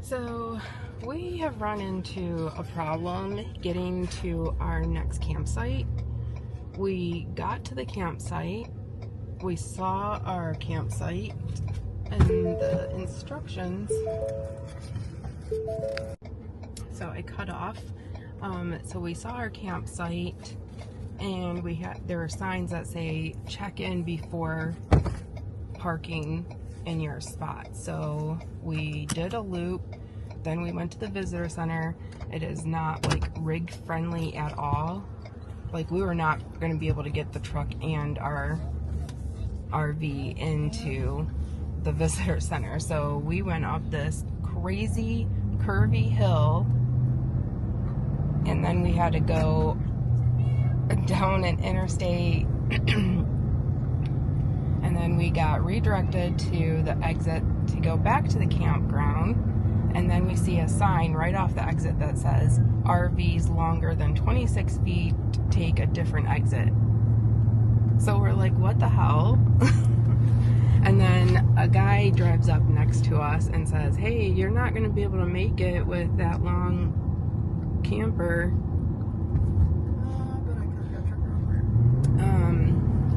So we have run into a problem getting to our next campsite. We got to the campsite, we saw our campsite and the instructions, so I cut off. So we saw our campsite and there were signs that say check in before parking in your spot. So we did a loop, then we went to the visitor center. It is not like rig friendly at all. Like, we were not going to be able to get the truck and our RV into the visitor center. So we went up this crazy curvy hill, and then we had to go down an interstate and then we got redirected to the exit to go back to the campground, and then we see a sign right off the exit that says RVs longer than 26 feet take a different exit. So we're like, what the hell? And then a guy drives up next to us and says, hey, you're not going to be able to make it with that long camper.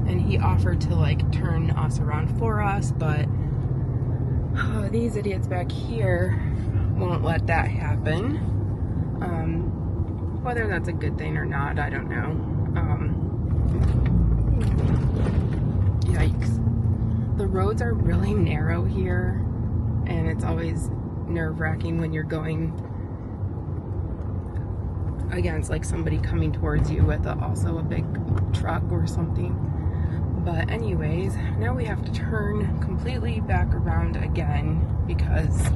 And he offered to like turn us around for us, but these idiots back here won't let that happen. Whether that's a good thing or not, I don't know. Yikes. The roads are really narrow here, and it's always nerve-wracking when you're going against like somebody coming towards you with also a big truck or something. But anyways, now we have to turn completely back around again because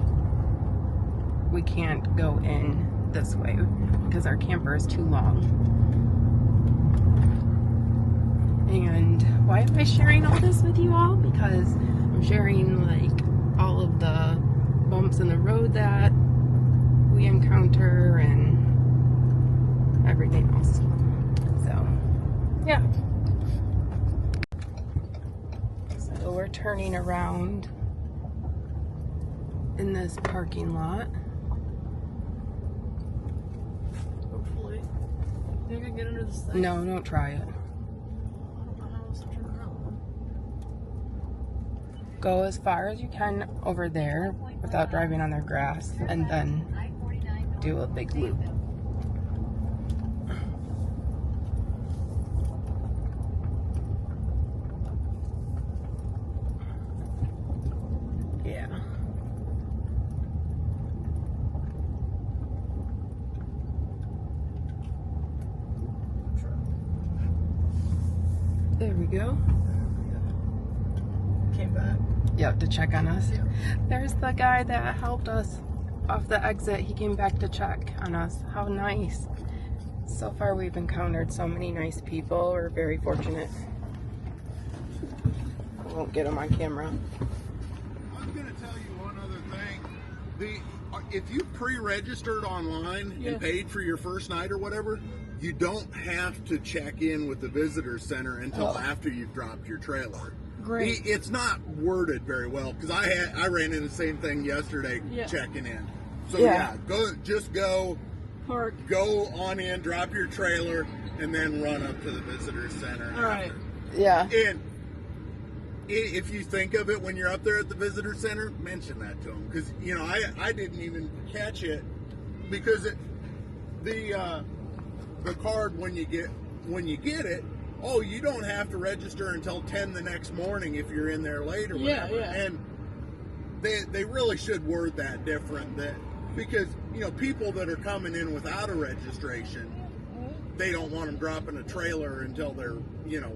we can't go in this way because our camper is too long. And why am I sharing all this with you all? Because I'm sharing like all of the bumps in the road that we encounter and everything else. So yeah. So we're turning around in this parking lot. Hopefully. You can get under this thing? No, don't try it. I don't know how else to turn around. Go as far as you can over there without driving on their grass, and then do a big loop. Yeah. There we go. Came back. Yep, to check on us. Yep. There's the guy that helped us off the exit. He came back to check on us. How nice. So far we've encountered so many nice people. We're very fortunate. I won't get them on camera. I'm going to tell you one other thing. If you pre-registered online and paid for your first night or whatever, you don't have to check in with the visitor center until after you've dropped your trailer. Great. It's not worded very well because I ran into the same thing yesterday checking in. So go Park. go on in, drop your trailer, and then run up to the visitor center. All right. Yeah. And if you think of it when you're up there at the visitor center, mention that to them, because I didn't even catch it because the card when you get it, you don't have to register until 10 the next morning if you're in there late or whatever. Yeah. And they really should word that different, because people that are coming in without a registration, they don't want them dropping a trailer until they're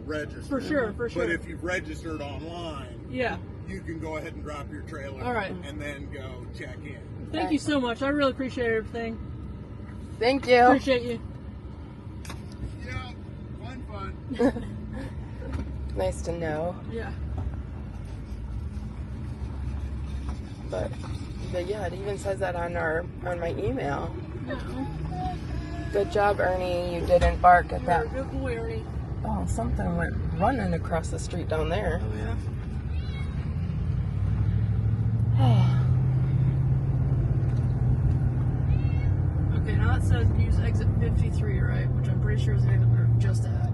registered. For sure. But if you've registered online, you can go ahead and drop your trailer. All right. And then go check in. Thank you so much. I really appreciate everything. Thank you. Appreciate you. Yeah, fun. Nice to know. Yeah. But yeah, it even says that on my email. Yeah. Good job, Ernie. You didn't bark at that. Good boy, Ernie. Oh, something went running across the street down there. Oh, yeah. pretty sure it's even or just at.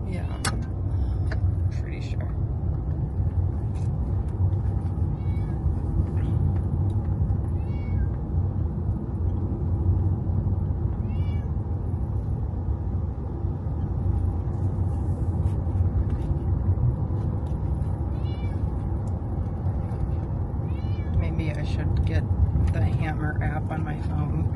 Yeah. Pretty sure. Maybe I should get the Hammer app on my phone.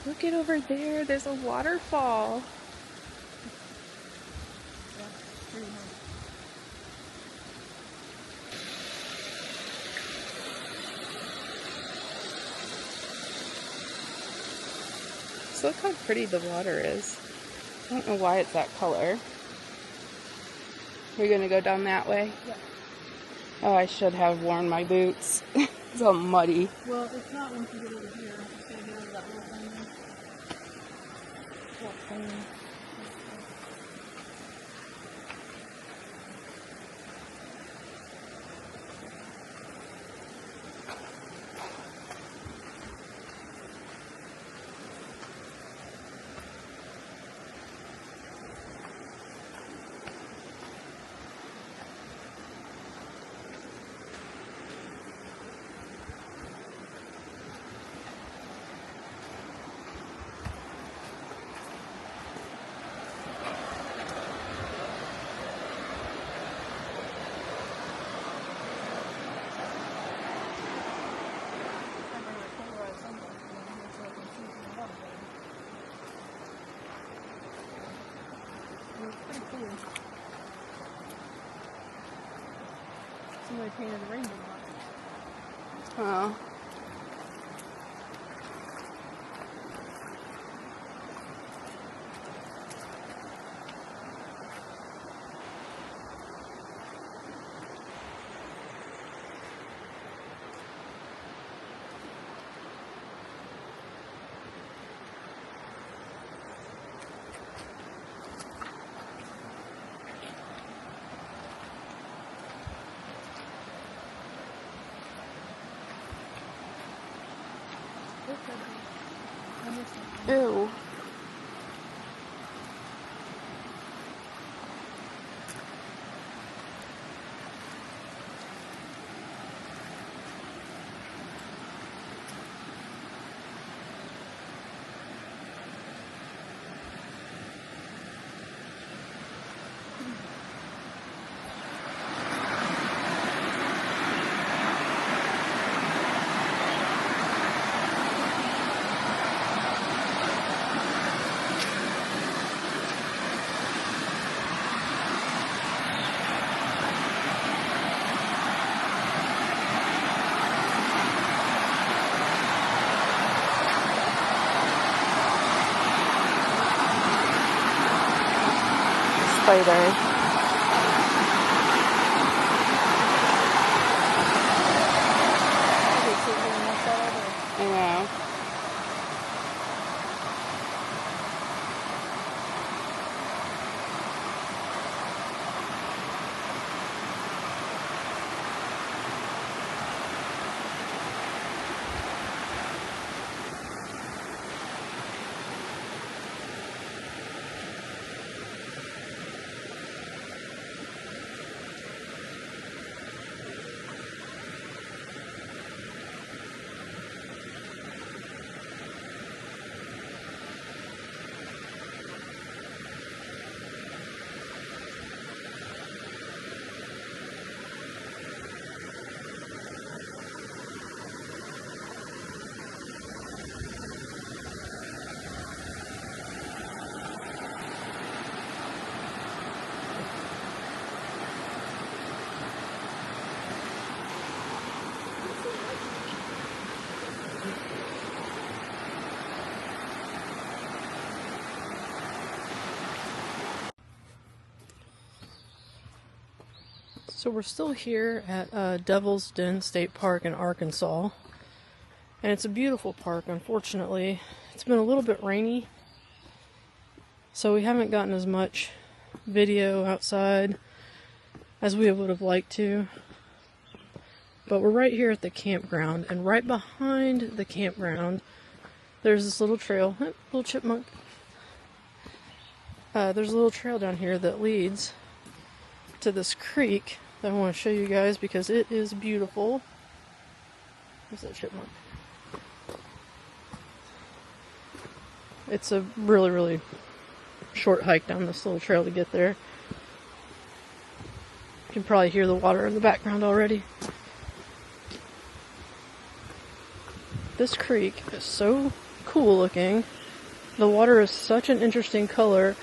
Look at over there, there's a waterfall. So look how pretty the water is. I don't know why it's that color. We're gonna go down that way? Yeah. Oh, I should have worn my boots. It's all muddy. Well, it's not once you get over here. It's gonna get over that little thing. What thing? Pretty cool. Somebody painted a rainbow on it. Oh. Ew. Spider. I know. So we're still here at Devil's Den State Park in Arkansas. And it's a beautiful park. Unfortunately, it's been a little bit rainy, so we haven't gotten as much video outside as we would have liked to. But we're right here at the campground, and right behind the campground there's this little trail. Little chipmunk. There's a little trail down here that leads to this creek that I want to show you guys because it is beautiful. Where's that chipmunk? It's a really, really short hike down this little trail to get there. You can probably hear the water in the background already. This creek is so cool looking. The water is such an interesting color.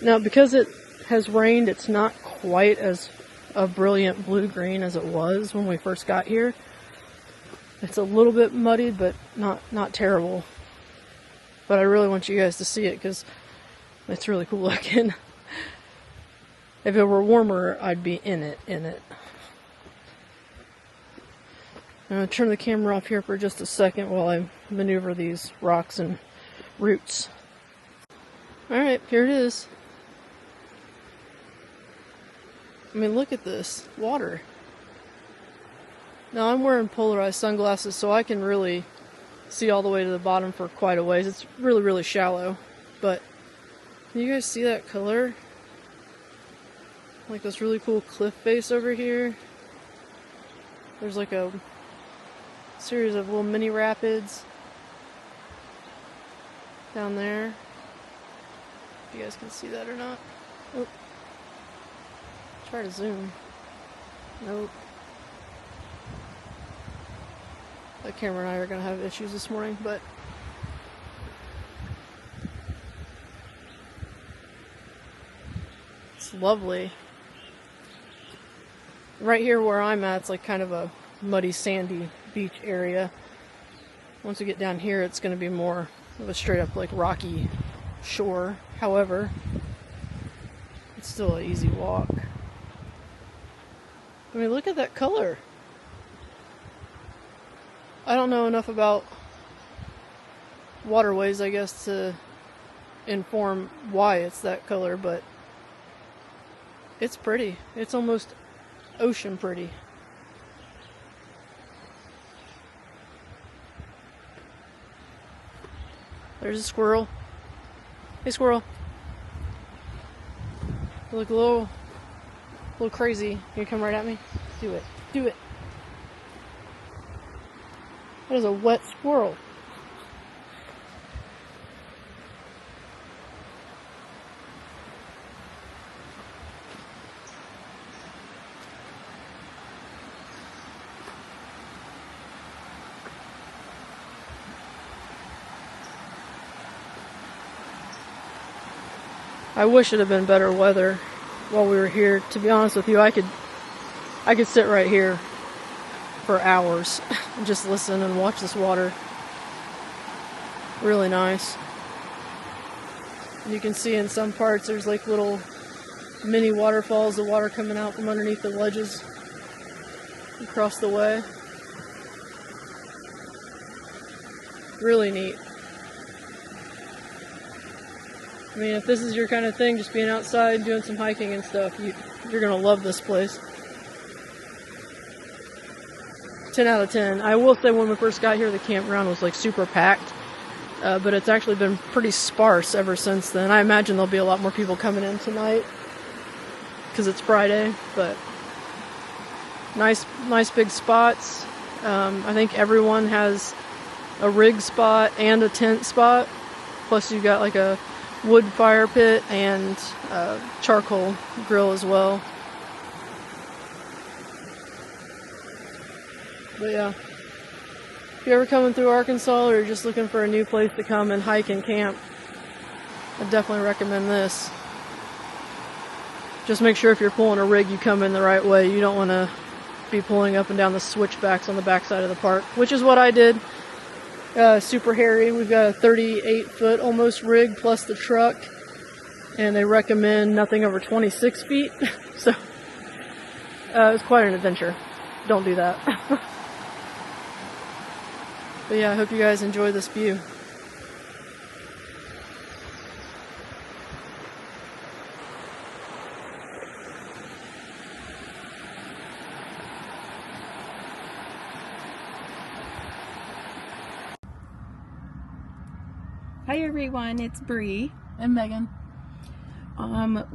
Now, because it has rained, it's not quite as a brilliant blue-green as it was when we first got here. It's a little bit muddied, but not terrible. But I really want you guys to see it because it's really cool looking. If it were warmer, I'd be in it. I'm going to turn the camera off here for just a second while I maneuver these rocks and roots. Alright, here it is. I mean, look at this water. Now, I'm wearing polarized sunglasses, so I can really see all the way to the bottom for quite a ways. It's really, really shallow. But, can you guys see that color? Like this really cool cliff face over here. There's like a series of little mini rapids down there. If you guys can see that or not. Oh. Try to zoom. Nope. The camera and I are going to have issues this morning, but it's lovely. Right here where I'm at, it's like kind of a muddy, sandy beach area. Once we get down here, it's going to be more of a straight up like rocky shore. However, it's still an easy walk. I mean, look at that color. I don't know enough about waterways, I guess, to inform why it's that color, but it's pretty. It's almost ocean pretty. There's a squirrel. Hey, squirrel. You look a little crazy. You come right at me? Do it. Do it. That is a wet squirrel. I wish it had been better weather while we were here. To be honest with you, I could sit right here for hours and just listen and watch this water. Really nice. You can see in some parts there's like little mini waterfalls of water coming out from underneath the ledges across the way. Really neat. I mean, if this is your kind of thing, just being outside, doing some hiking and stuff, you're gonna love this place. 10 out of 10. I will say when we first got here, the campground was like super packed, but it's actually been pretty sparse ever since then. I imagine there'll be a lot more people coming in tonight because it's Friday, but nice big spots. I think everyone has a rig spot and a tent spot, plus you got like a wood fire pit and charcoal grill as well. But yeah, if you're ever coming through Arkansas or you're just looking for a new place to come and hike and camp, I definitely recommend this. Just make sure if you're pulling a rig, you come in the right way. You don't want to be pulling up and down the switchbacks on the backside of the park, which is what I did. Super hairy. We've got a 38-foot almost rig plus the truck, and they recommend nothing over 26 feet. So It was quite an adventure. Don't do that. But yeah, I hope you guys enjoy this view. Hi everyone, it's Bree. And Megan.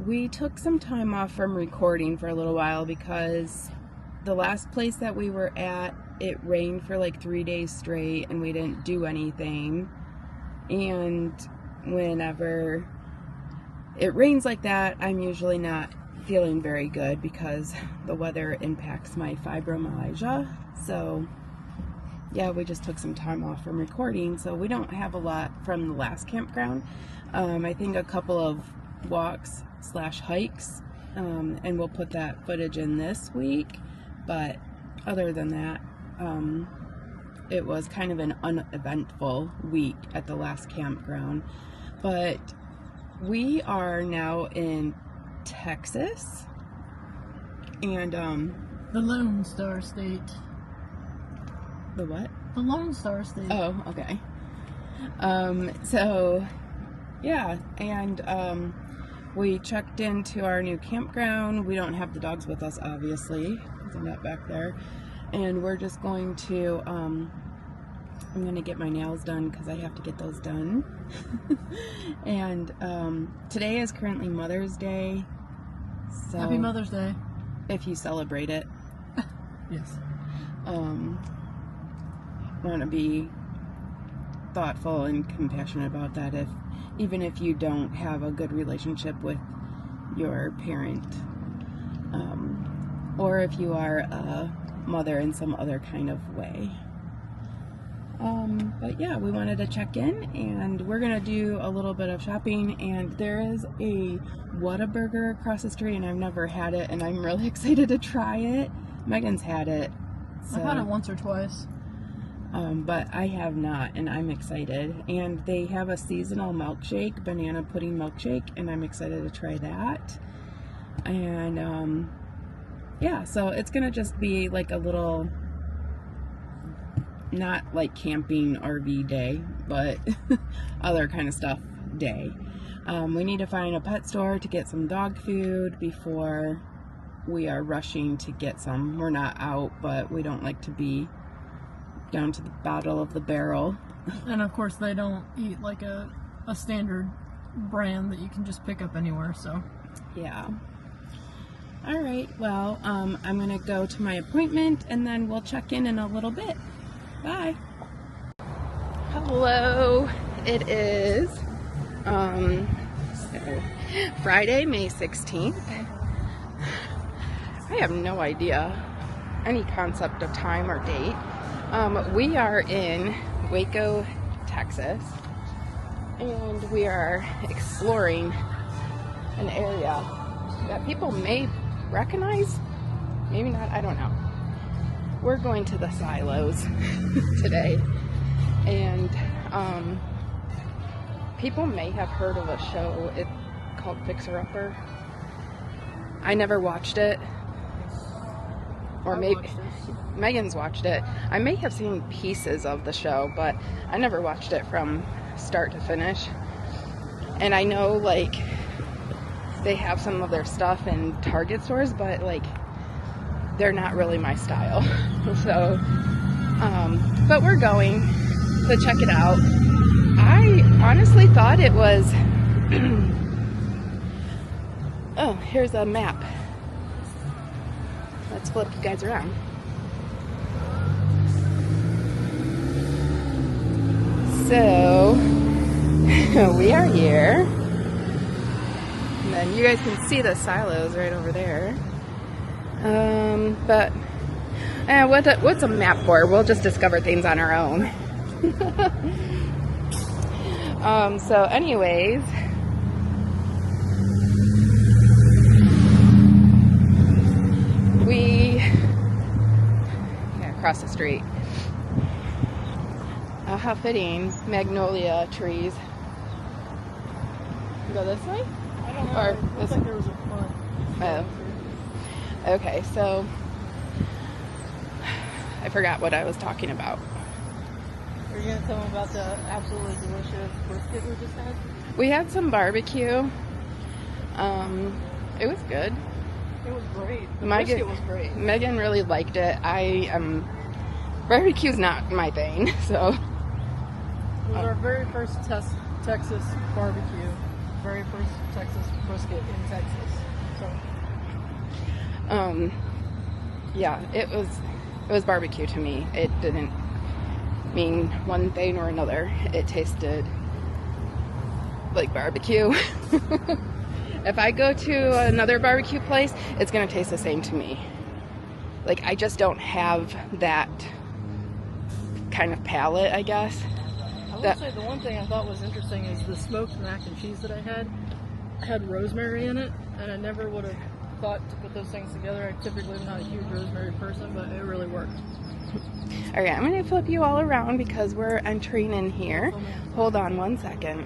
We took some time off from recording for a little while because the last place that we were at, it rained for like 3 days straight and we didn't do anything. And whenever it rains like that, I'm usually not feeling very good because the weather impacts my fibromyalgia. So yeah, we just took some time off from recording, so we don't have a lot from the last campground. I think a couple of walks / hikes, and we'll put that footage in this week, but other than that, it was kind of an uneventful week at the last campground. But we are now in Texas, and The Lone Star State. the what? The Lone Star State. Oh, okay. So yeah, and we checked into our new campground. We don't have the dogs with us, obviously, because they're not back there. And we're just going to, I'm going to get my nails done because I have to get those done. And today is currently Mother's Day. So Happy Mother's Day. if you celebrate it. Yes. Want to be thoughtful and compassionate about that, even if you don't have a good relationship with your parent, or if you are a mother in some other kind of way. But yeah, we wanted to check in, and we're gonna do a little bit of shopping, and there is a Whataburger across the street, and I've never had it, and I'm really excited to try it. Megan's had it. So. I've had it once or twice. But I have not, and I'm excited. And they have a seasonal milkshake, banana pudding milkshake, and I'm excited to try that. And yeah, so it's gonna just be like a little, not like camping RV day, but other kind of stuff day. We need to find a pet store to get some dog food before we are rushing to get some. We're not out, but we don't like to be down to the bottom of the barrel. And of course they don't eat like a standard brand that you can just pick up anywhere, so. Yeah. Alright, well, I'm gonna go to my appointment and then we'll check in a little bit. Bye. Hello. It is Friday, May 16th. I have no idea any concept of time or date. We are in Waco, Texas, and we are exploring an area that people may recognize, maybe not, I don't know. We're going to the silos today, and people may have heard of a show called Fixer Upper. I never watched it. Or maybe Megan's watched it. I may have seen pieces of the show, but I never watched it from start to finish. And I know, like, they have some of their stuff in Target stores, but like, they're not really my style. So, but we're going to check it out. I honestly thought it was oh, here's a map. Let's flip you guys around. So, we are here. And then you guys can see the silos right over there. But what's a map for? We'll just discover things on our own. So anyways, across the street. How fitting, magnolia trees. Go this way? I don't know. Or It looks this like there was a front. Oh. Okay, so I forgot what I was talking about. Are you going to tell them about the absolutely delicious brisket we just had? We had some barbecue. It was good. It was great. The Megan, brisket was great. Megan really liked it. Barbecue's not my thing, so. It was our very first Texas barbecue. Very first Texas brisket in Texas. So. Yeah, it was barbecue to me. It didn't mean one thing or another. It tasted like barbecue. If I go to another barbecue place, it's gonna taste the same to me. Like, I just don't have that kind of palate, I guess. I would say the one thing I thought was interesting is the smoked mac and cheese that I had rosemary in it, and I never would have thought to put those things together. I typically am not a huge rosemary person, but it really worked. All right, I'm gonna flip you all around because we're entering in here. Hold on one second.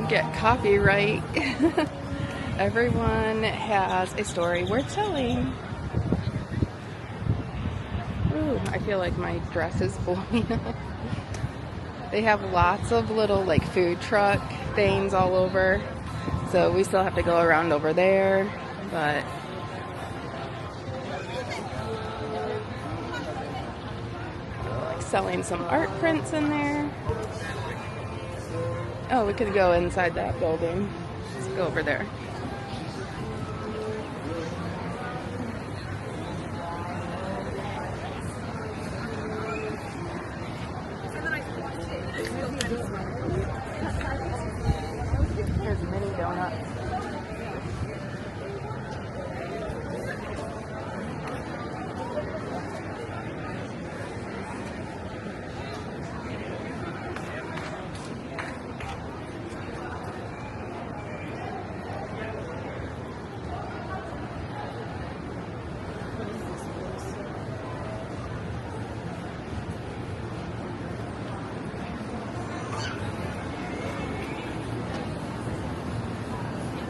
Get copyright. Everyone has a story worth telling. Ooh, I feel like my dress is blowing up. They have lots of little like food truck things all over. So we still have to go around over there, but like selling some art prints in there. Oh, we could go inside that building. Let's go over there. There's mini donuts.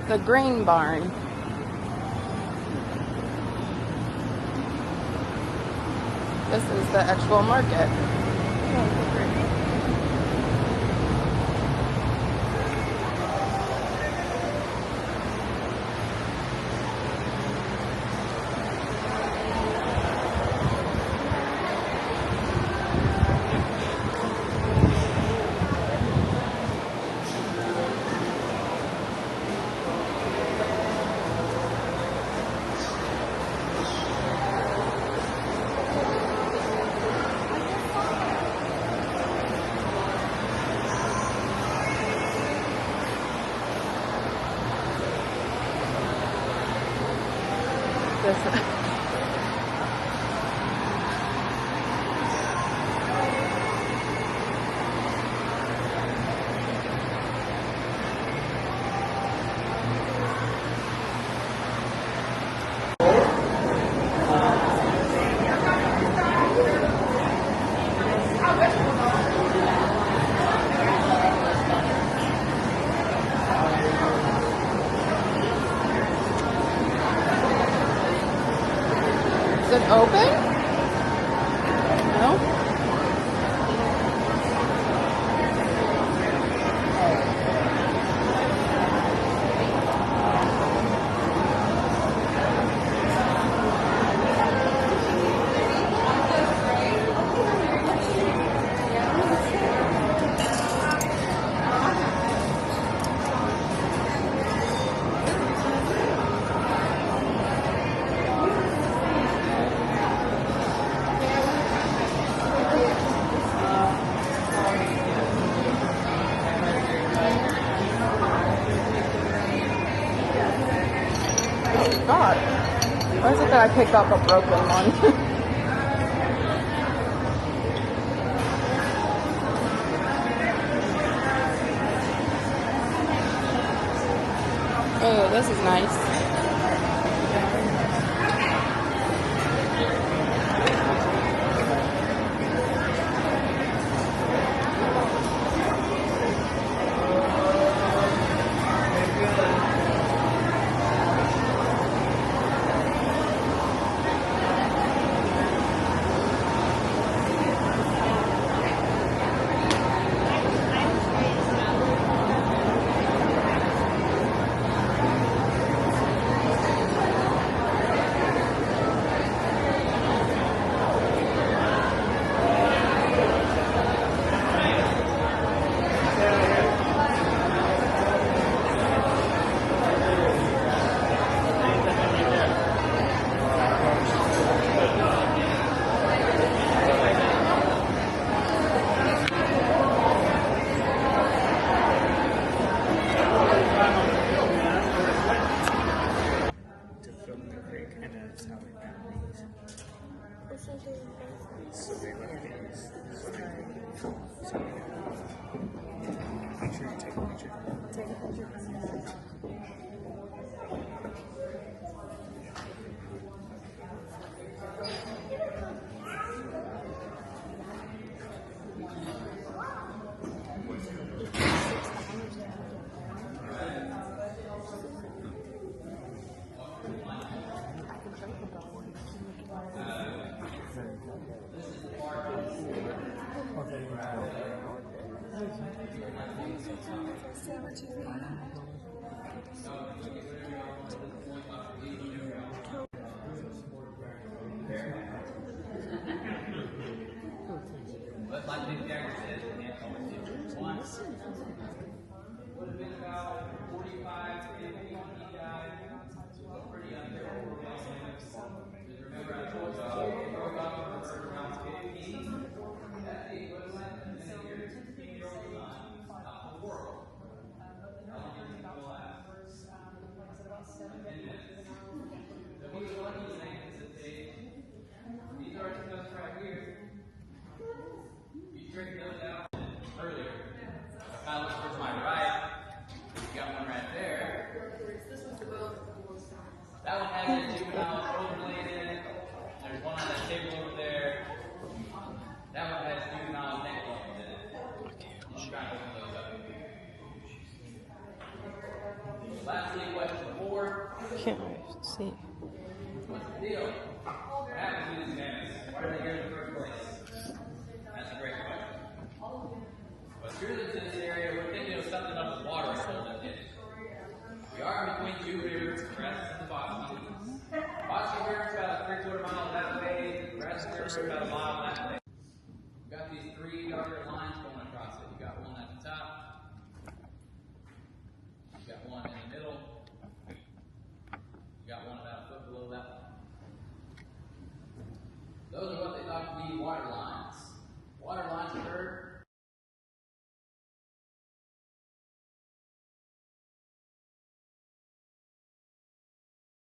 The grain barn. This is the actual market. Is it open? No? God. Why is it that I picked up a broken one? Oh, this is nice. But like the character says, we can't call it once. Would have been about 45, 50 when he died. So pretty under. Remember I told you, broke off around 15. That's the equivalent in a year to 15-year-old son out the world. How long do you think it will last? 10 minutes. So he was lucky to make this at stage. These are his cups right here. You drink those out earlier. If I look towards my right, you got one right there. That one has a juvenile overlaid in it. There's one on that table over there. That one has juvenile neck bones in it. I'm trying to open those up. Lastly, question 4. Can't really see. What's the deal? What happens to these guys? Why are they here in the first place? That's a great question. But truly in this area, we're thinking of something up with water sold in it. We are in between 2 rivers, the rest is the Boston. Boston River is about a 3/4 mile that way, the rest of the river is about a mile that way. We've got these 3 darker lines going across it. You got one at the top, you got one in the middle, you got one about a foot below that one. Those are what they thought to be water lines. Water lines occur